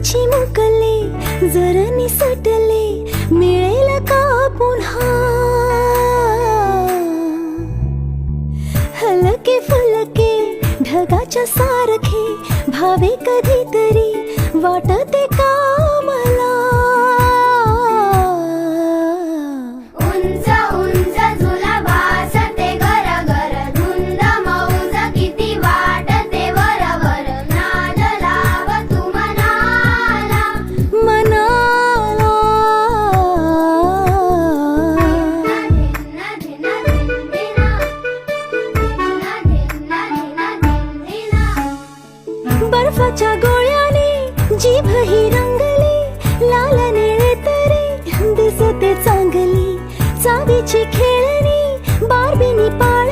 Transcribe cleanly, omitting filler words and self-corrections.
चिमुकले जर निसटले मिळेल का पुन्हा हलके फुलके ढगाच्या सारखे भावे कधीतरी वाटते का मला उंच उंच झुला भासते घर घर धुंद मौज किती वाटते वरवर नाद लाव तू मनाला मनाला धिन्ना धिन्ना धिन्ना धिन्ना धिन्ना धिन्ना धिन्ना बर्फाच्या गोळ्याने जीभ ही रंगली लाल निळे तरी दिसते चांगली चावीची खेळणी बार्बीनी पाळ